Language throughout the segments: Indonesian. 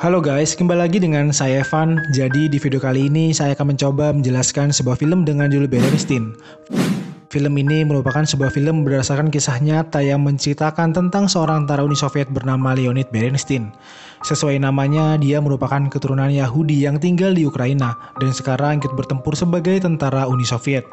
Halo guys, kembali lagi dengan saya Evan. Jadi di video kali ini saya akan mencoba menjelaskan sebuah film dengan judul Berenstain. Film ini merupakan sebuah film berdasarkan kisah nyata yang menceritakan tentang seorang tentara Uni Soviet bernama Leonid Berenstain. Sesuai namanya, dia merupakan keturunan Yahudi yang tinggal di Ukraina dan sekarang ikut bertempur sebagai tentara Uni Soviet.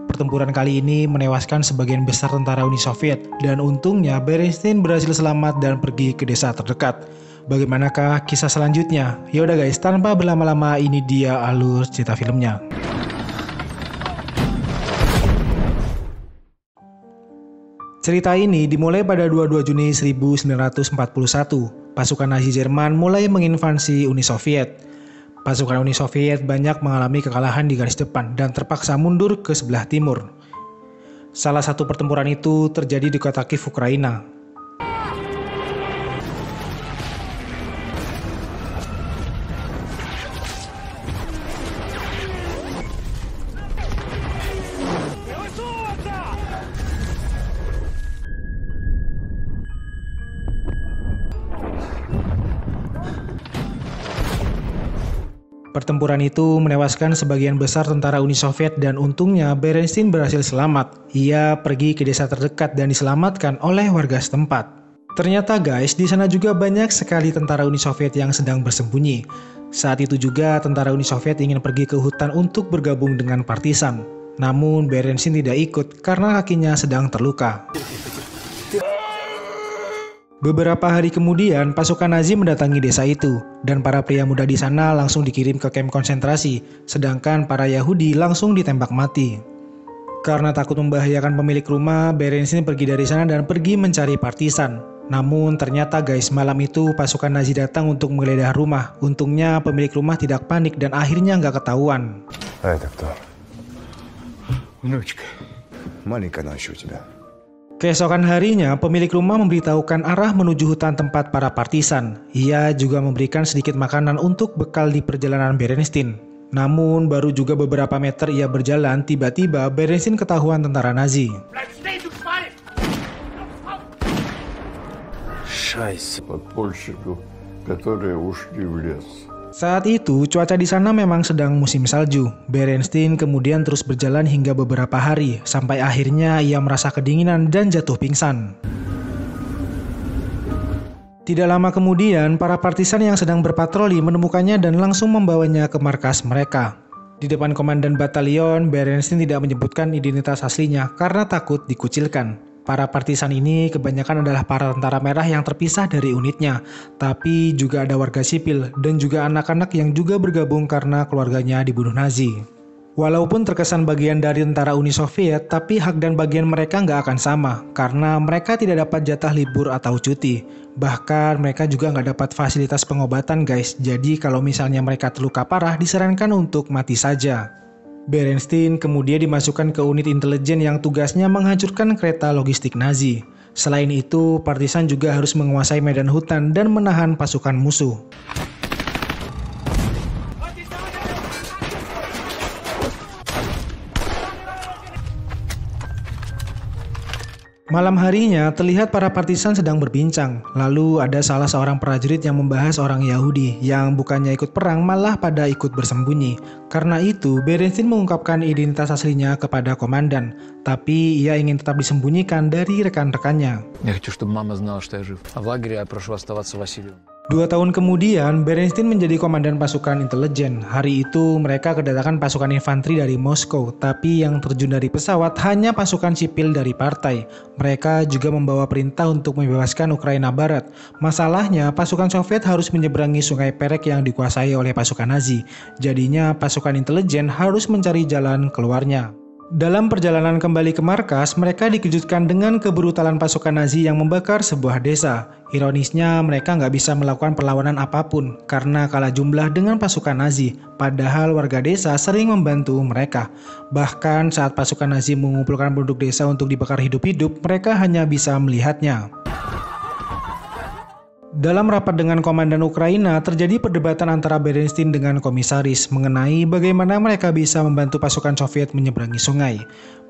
Pertempuran kali ini menewaskan sebagian besar tentara Uni Soviet dan untungnya Berenstain berhasil selamat dan pergi ke desa terdekat. Bagaimanakah kisah selanjutnya? Yaudah guys, tanpa berlama-lama ini dia alur cerita filmnya. Cerita ini dimulai pada 22 Juni 1941. Pasukan Nazi Jerman mulai menginvasi Uni Soviet. Pasukan Uni Soviet banyak mengalami kekalahan di garis depan dan terpaksa mundur ke sebelah timur. Salah satu pertempuran itu terjadi di kota Kiev, Ukraina. Pertempuran itu menewaskan sebagian besar tentara Uni Soviet dan untungnya Berenstain berhasil selamat. Ia pergi ke desa terdekat dan diselamatkan oleh warga setempat. Ternyata guys, di sana juga banyak sekali tentara Uni Soviet yang sedang bersembunyi. Saat itu juga tentara Uni Soviet ingin pergi ke hutan untuk bergabung dengan partisan. Namun Berenstain tidak ikut karena kakinya sedang terluka. Beberapa hari kemudian, pasukan Nazi mendatangi desa itu, dan para pria muda di sana langsung dikirim ke kamp konsentrasi, sedangkan para Yahudi langsung ditembak mati. Karena takut membahayakan pemilik rumah, Berenstain pergi dari sana dan pergi mencari partisan. Namun ternyata guys, malam itu pasukan Nazi datang untuk menggeledah rumah. Untungnya pemilik rumah tidak panik dan akhirnya nggak ketahuan. Hai dokter. Внучка, маленькая ночь у тебя. Keesokan harinya, pemilik rumah memberitahukan arah menuju hutan tempat para partisan. Ia juga memberikan sedikit makanan untuk bekal di perjalanan Berenstain. Namun, baru juga beberapa meter ia berjalan, tiba-tiba Berenstain ketahuan tentara Nazi. Шайс, подпольщиков, которые ушли в лес. Saat itu, cuaca di sana memang sedang musim salju. Berenstain kemudian terus berjalan hingga beberapa hari, sampai akhirnya ia merasa kedinginan dan jatuh pingsan. Tidak lama kemudian, para partisan yang sedang berpatroli menemukannya dan langsung membawanya ke markas mereka. Di depan komandan batalion, Berenstain tidak menyebutkan identitas aslinya karena takut dikucilkan. Para partisan ini kebanyakan adalah para tentara merah yang terpisah dari unitnya, tapi juga ada warga sipil dan juga anak-anak yang juga bergabung karena keluarganya dibunuh Nazi. Walaupun terkesan bagian dari tentara Uni Soviet, tapi hak dan bagian mereka nggak akan sama, karena mereka tidak dapat jatah libur atau cuti. Bahkan mereka juga nggak dapat fasilitas pengobatan guys, jadi kalau misalnya mereka terluka parah disarankan untuk mati saja. Berenstain kemudian dimasukkan ke unit intelijen yang tugasnya menghancurkan kereta logistik Nazi. Selain itu, partisan juga harus menguasai medan hutan dan menahan pasukan musuh. Malam harinya, terlihat para partisan sedang berbincang. Lalu ada salah seorang prajurit yang membahas orang Yahudi yang bukannya ikut perang malah pada ikut bersembunyi. Karena itu, Berenstain mengungkapkan identitas aslinya kepada komandan. Tapi ia ingin tetap disembunyikan dari rekan-rekannya. Я хочу, чтобы мама знала, что я жив. А в лагере я прошу оставаться Василием. 2 tahun kemudian, Berenstain menjadi komandan pasukan intelijen. Hari itu, mereka kedatangan pasukan infanteri dari Moskow, tapi yang terjun dari pesawat hanya pasukan sipil dari partai. Mereka juga membawa perintah untuk membebaskan Ukraina Barat. Masalahnya, pasukan Soviet harus menyeberangi Sungai Perek yang dikuasai oleh pasukan Nazi. Jadinya, pasukan intelijen harus mencari jalan keluarnya. Dalam perjalanan kembali ke markas, mereka dikejutkan dengan kebrutalan pasukan Nazi yang membakar sebuah desa. Ironisnya, mereka nggak bisa melakukan perlawanan apapun karena kalah jumlah dengan pasukan Nazi, padahal warga desa sering membantu mereka. Bahkan saat pasukan Nazi mengumpulkan penduduk desa untuk dibakar hidup-hidup, mereka hanya bisa melihatnya. Dalam rapat dengan komandan Ukraina, terjadi perdebatan antara Berenstain dengan komisaris mengenai bagaimana mereka bisa membantu pasukan Soviet menyeberangi sungai.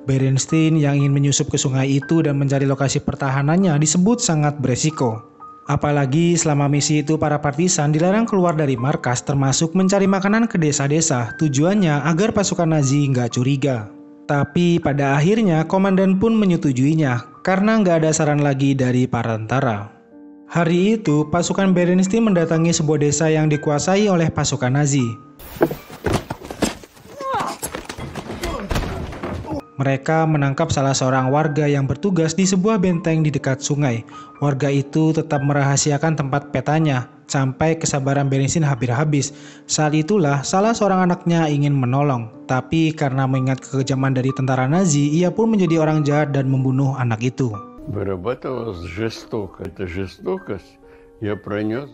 Berenstain yang ingin menyusup ke sungai itu dan mencari lokasi pertahanannya disebut sangat beresiko. Apalagi selama misi itu para partisan dilarang keluar dari markas termasuk mencari makanan ke desa-desa, tujuannya agar pasukan Nazi nggak curiga. Tapi pada akhirnya komandan pun menyetujuinya karena nggak ada saran lagi dari para tentara. Hari itu pasukan Bernstein mendatangi sebuah desa yang dikuasai oleh pasukan Nazi. Mereka menangkap salah seorang warga yang bertugas di sebuah benteng di dekat sungai. Warga itu tetap merahasiakan tempat petanya, sampai kesabaran Bernstein hampir habis. Saat itulah salah seorang anaknya ingin menolong, tapi karena mengingat kekejaman dari tentara Nazi, ia pun menjadi orang jahat dan membunuh anak itu. Вырабатывалась жестоко. Эта жестокость я пронес.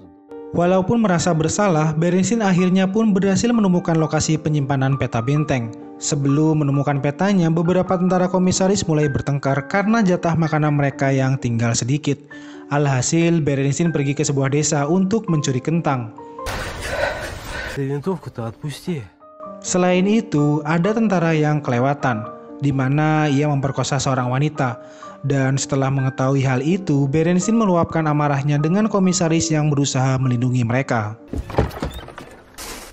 Walaupun merasa bersalah, Bernstein akhirnya pun berhasil menemukan lokasi penyimpanan peta benteng. Sebelum menemukan petanya, beberapa tentara komisaris mulai bertengkar karena jatah makanan mereka yang tinggal sedikit. Alhasil, Bernstein pergi ke sebuah desa untuk mencuri kentang. Selain itu, ada tentara yang kelewatan, di mana ia memperkosa seorang wanita. Dan setelah mengetahui hal itu, Bernstein meluapkan amarahnya dengan komisaris yang berusaha melindungi mereka.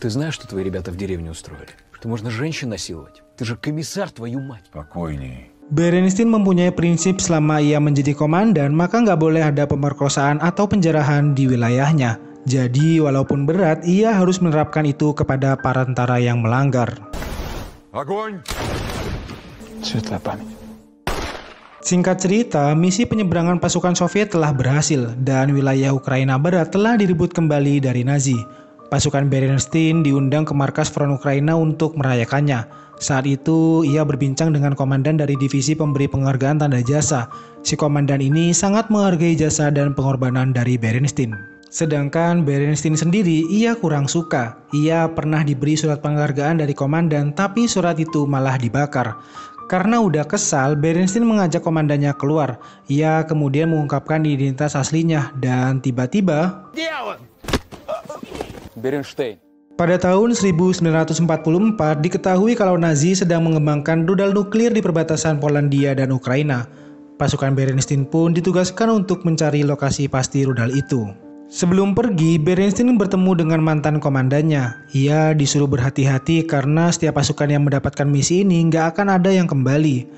Ты знаешь, что твои ребята в деревне устроили? Что можно женщин насиловать? Ты же комиссар, твою мать. Спокойнее. Bernstein mempunyai prinsip selama ia menjadi komandan, maka nggak boleh ada pemerkosaan atau penjarahan di wilayahnya. Jadi walaupun berat, ia harus menerapkan itu kepada para tentara yang melanggar. Огонь! Светлая память. Singkat cerita, misi penyeberangan pasukan Soviet telah berhasil dan wilayah Ukraina Barat telah direbut kembali dari Nazi. Pasukan Bernstein diundang ke markas front Ukraina untuk merayakannya. Saat itu, ia berbincang dengan komandan dari divisi pemberi penghargaan tanda jasa. Si komandan ini sangat menghargai jasa dan pengorbanan dari Bernstein. Sedangkan Bernstein sendiri, ia kurang suka. Ia pernah diberi surat penghargaan dari komandan, tapi surat itu malah dibakar. Karena udah kesal, Bernstein mengajak komandannya keluar. Ia kemudian mengungkapkan identitas aslinya dan tiba-tiba Бернштейн. pada tahun 1944 diketahui kalau Nazi sedang mengembangkan rudal nuklir di perbatasan Polandia dan Ukraina. Pasukan Bernstein pun ditugaskan untuk mencari lokasi pasti rudal itu. Sebelum pergi, Bernstein bertemu dengan mantan komandannya. Ia disuruh berhati-hati karena setiap pasukan yang mendapatkan misi ini nggak akan ada yang kembali.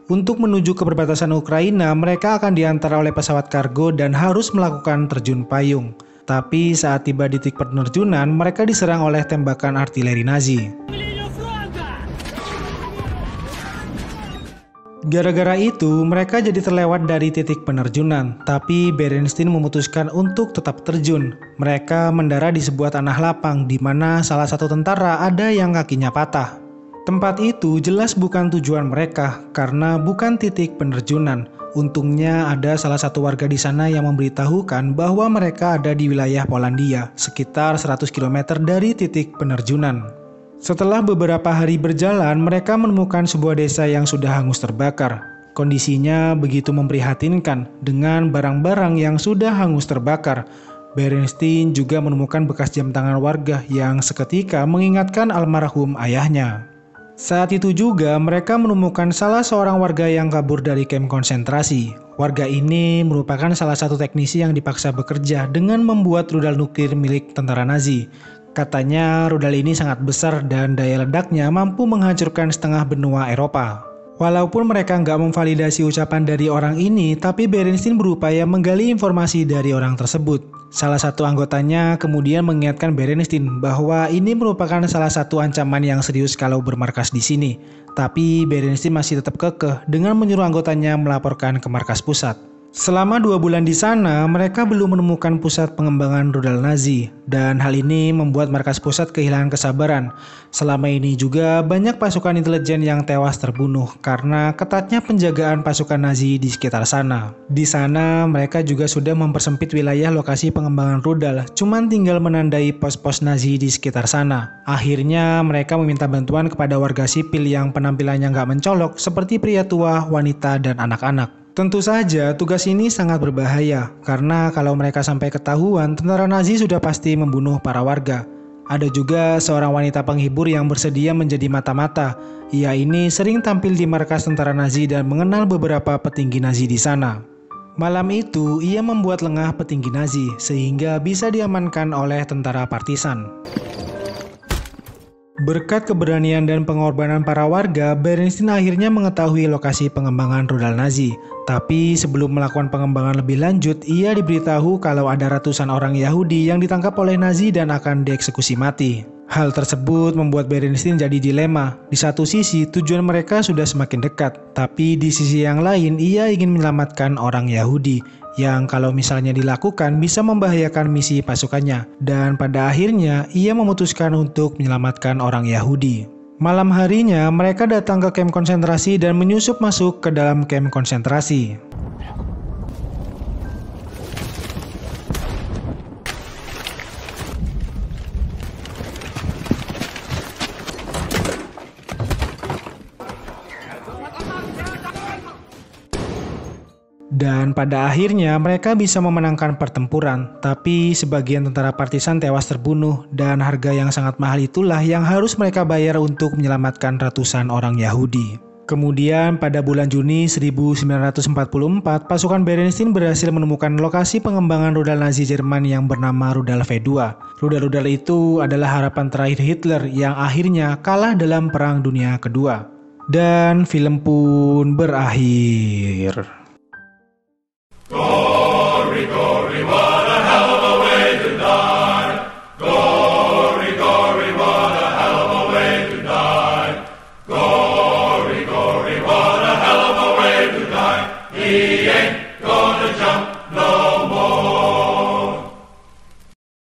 Untuk menuju ke perbatasan Ukraina, mereka akan diantar oleh pesawat kargo dan harus melakukan terjun payung. Tapi saat tiba di titik penerjunan, mereka diserang oleh tembakan artileri Nazi. Gara-gara itu, mereka jadi terlewat dari titik penerjunan, tapi Bernstein memutuskan untuk tetap terjun. Mereka mendarat di sebuah tanah lapang di mana salah satu tentara ada yang kakinya patah. Tempat itu jelas bukan tujuan mereka karena bukan titik penerjunan. Untungnya ada salah satu warga di sana yang memberitahukan bahwa mereka ada di wilayah Polandia, sekitar 100 km dari titik penerjunan. Setelah beberapa hari berjalan, mereka menemukan sebuah desa yang sudah hangus terbakar. Kondisinya begitu memprihatinkan dengan barang-barang yang sudah hangus terbakar. Bernstein juga menemukan bekas jam tangan warga yang seketika mengingatkan almarhum ayahnya. Saat itu juga mereka menemukan salah seorang warga yang kabur dari kamp konsentrasi. Warga ini merupakan salah satu teknisi yang dipaksa bekerja dengan membuat rudal nuklir milik tentara Nazi. Katanya rudal ini sangat besar dan daya ledaknya mampu menghancurkan setengah benua Eropa. Walaupun mereka nggak memvalidasi ucapan dari orang ini, tapi Bernstein berupaya menggali informasi dari orang tersebut. Salah satu anggotanya kemudian mengingatkan Bernstein bahwa ini merupakan salah satu ancaman yang serius kalau bermarkas di sini. Tapi Bernstein masih tetap kekeh dengan menyuruh anggotanya melaporkan ke markas pusat. Selama 2 bulan di sana, mereka belum menemukan pusat pengembangan rudal Nazi, dan hal ini membuat markas pusat kehilangan kesabaran. Selama ini juga banyak pasukan intelijen yang tewas terbunuh karena ketatnya penjagaan pasukan Nazi di sekitar sana. Di sana, mereka juga sudah mempersempit wilayah lokasi pengembangan rudal, cuman tinggal menandai pos-pos Nazi di sekitar sana. Akhirnya, mereka meminta bantuan kepada warga sipil yang penampilannya nggak mencolok, seperti pria tua, wanita, dan anak-anak. Tentu saja tugas ini sangat berbahaya karena kalau mereka sampai ketahuan, tentara Nazi sudah pasti membunuh para warga. Ada juga seorang wanita penghibur yang bersedia menjadi mata-mata. Ia ini sering tampil di markas tentara Nazi dan mengenal beberapa petinggi Nazi di sana. Malam itu, ia membuat lengah petinggi Nazi sehingga bisa diamankan oleh tentara partisan. Berkat keberanian dan pengorbanan para warga, Bernstein akhirnya mengetahui lokasi pengembangan rudal Nazi. Tapi sebelum melakukan pengembangan lebih lanjut, ia diberitahu kalau ada ratusan orang Yahudi yang ditangkap oleh Nazi dan akan dieksekusi mati. Hal tersebut membuat Bernstein jadi dilema. Di satu sisi, tujuan mereka sudah semakin dekat, tapi di sisi yang lain, ia ingin menyelamatkan orang Yahudi yang kalau misalnya dilakukan bisa membahayakan misi pasukannya. Dan pada akhirnya, ia memutuskan untuk menyelamatkan orang Yahudi. Malam harinya, mereka datang ke kamp konsentrasi dan menyusup masuk ke dalam kamp konsentrasi. Dan pada akhirnya mereka bisa memenangkan pertempuran, tapi sebagian tentara partisan tewas terbunuh dan harga yang sangat mahal itulah yang harus mereka bayar untuk menyelamatkan ratusan orang Yahudi. Kemudian pada bulan Juni 1944, pasukan Bernstein berhasil menemukan lokasi pengembangan rudal Nazi Jerman yang bernama rudal V2. Rudal-rudal itu adalah harapan terakhir Hitler yang akhirnya kalah dalam Perang Dunia Kedua. Dan film pun berakhir.